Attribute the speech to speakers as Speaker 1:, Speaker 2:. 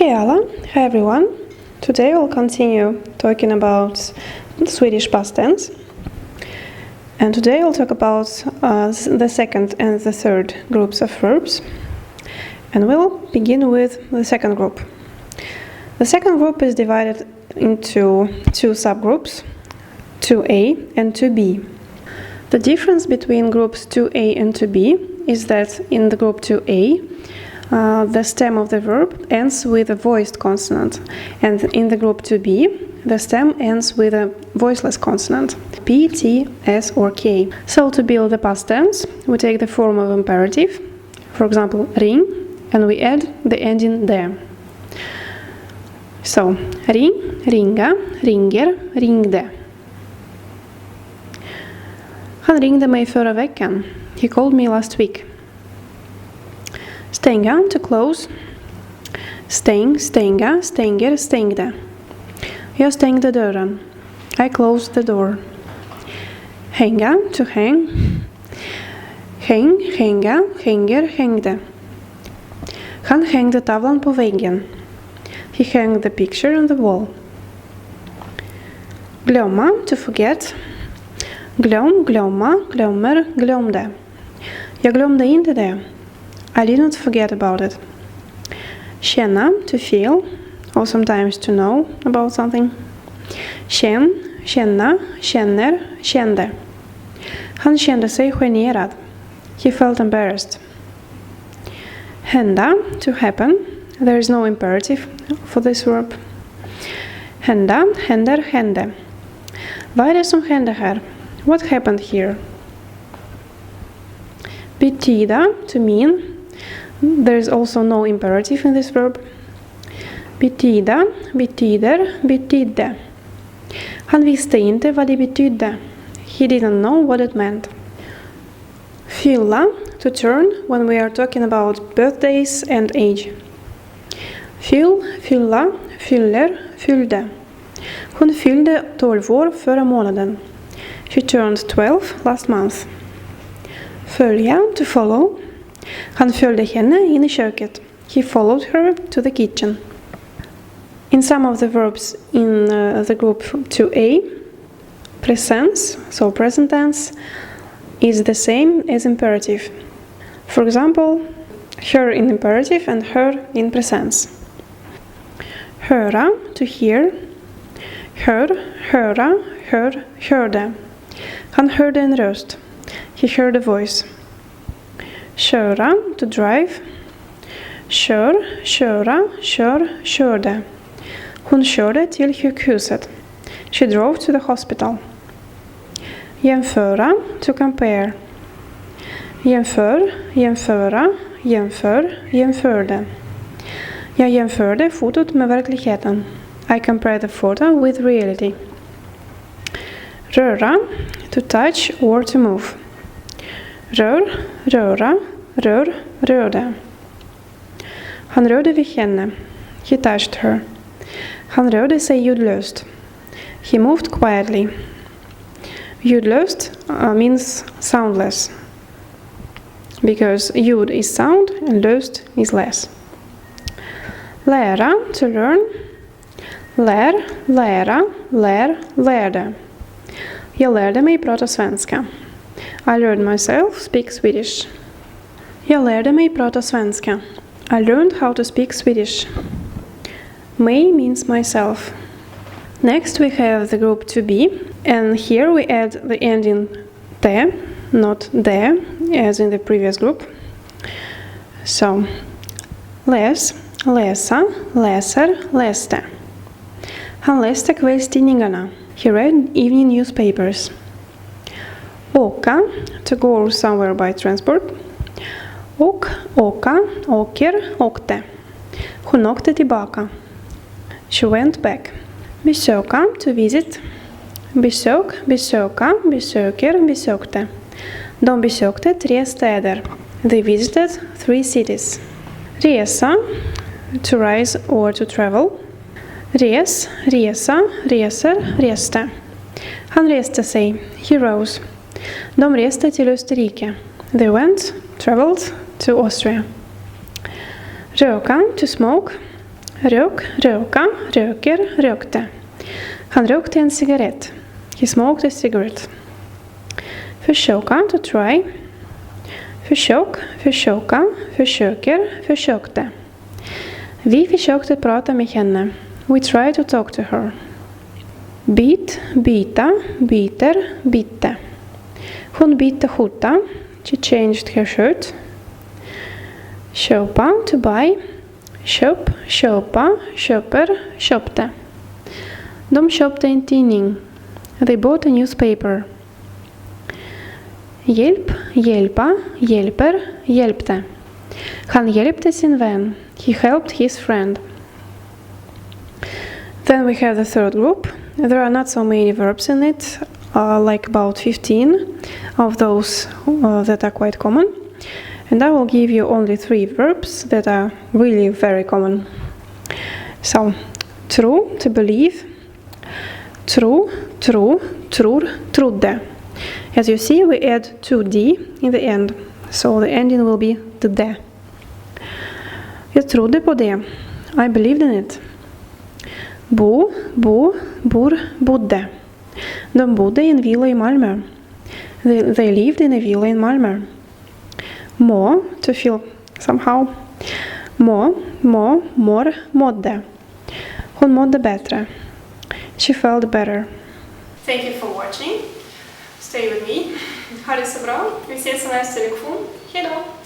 Speaker 1: Hej alla, hi everyone. Today we'll continue talking about Swedish past tense. And today we'll talk about the second and the third groups of verbs. And we'll begin with the second group. The second group is divided into two subgroups, 2A and 2B. The difference between groups 2A and 2B is that in the group 2A, the stem of the verb ends with a voiced consonant, and in the group 2B, the stem ends with a voiceless consonant, P, T, S or K. So to build the past tense, we take the form of imperative, for example, ring, and we add the ending de. So, ring, ringa, ringer, ringde. Han ringde mig förra veckan. He called me last week. Stänga, to close. Stäng, stänga, stänger, stängde. Jag stängde dörren. I closed the door. Hänga, to hang. Häng, hänga, hänger, hängde. Han hängde tavlan på väggen. He hung the picture on the wall. Glömma, to forget. Glöm, glömma, glömmer, glömde. Jag glömde inte det. I did not forget about it. Känna, to feel, or sometimes to know about something. Känn, känna, känner, kände. Han kände sig generad. He felt embarrassed. Hända, to happen. There is no imperative for this verb. Hända, händer, hände. Vad är det som hände här? What happened here? Betyda, to mean. There is also no imperative in this verb. Betyda, betyder, betydde. Han visste inte vad det betydde. He didn't know what it meant. Fylla, to turn when we are talking about birthdays and age. Fyll, fylla, fyller, fyllde. Hon fyllde 12 år förra månaden. She turned 12 last month. Följa, to follow. Han följde henne in i köket. He followed her to the kitchen. In some of the verbs in the group 2A, presence, so present tense, is the same as imperative. For example, her in imperative and her in presence. Höra, to hear. Hör, höra, hör, hörde. Han hörde en röst. He heard a voice. Köra, to drive. Kör, köra, kör, körde. Hon körde till sjukhuset. She drove to the hospital. Jämföra, to compare. Jämför, jämföra, jämför, jämförde. Jag jämförde fotot med verkligheten. I compared the photo with reality. Röra, to touch or to move. Rör, röra, rör, rörde. Han rörde vid henne. He touched her. Han rörde sig ljudlöst. He moved quietly. Ljudlöst means soundless. Because ljud is sound and löst is less. Lära, to learn. Lär, lära, lär, lärde. Jag lärde mig prata svenska. I learned myself speak Swedish. Jag lärde mig prata svenska. I learned how to speak Swedish. Mig means myself. Next we have the group 2B, and here we add the ending te, not de, as in the previous group. So, läs, läsa, läser, läste. Han läste kvällstidningarna. He read evening newspapers. Åka, to go somewhere by transport. Åk, åka, åker, åkte. Hon åkte tillbaka. She went back. Besöka, to visit. Besök, besöka, besöker, besökte. De besökte 3 städer. They visited 3 cities. Resa, to rise or to travel. Res, resa, reser, reste. Han reste sig. He rose. De reste till Österrike. They went, traveled to Austria. Röka, to smoke. Rök, röka, röker, rökte. Han rökte en cigarett. He smoked a cigarette. Försöka, to try. Försök, försöka, försöker, försökte. Vi försökte prata med henne. We tried to talk to her. Byt, byta, byter, bytte. Hon bytte skjorta. She changed her shirt. Köpa, to buy. Köp, köpa, köper, köpte. De köpte en tidning. They bought a newspaper. Hjälp, hjälpa, hjälper, hjälpte. Han hjälpte sin vän. He helped his friend. Then we have the third group. There are not so many verbs in it, like about 15 of those that are quite common. And I will give you only 3 verbs that are really very common. So, tro, to believe. Tro, tro, tror, trodde. As you see, we add 2D in the end. So the ending will be the de. Jag trodde på det. I believed in it. Bo, bo, bor, bodde. De bodde i en villa i Malmö. They lived in a villa in Malmö. Må, to feel somehow. Må, mår, mådde. Hon mådde bättre. She felt better. Thank you for watching. Stay with me. Ha det så bra. Vi ses i nästa lektion. Hej då!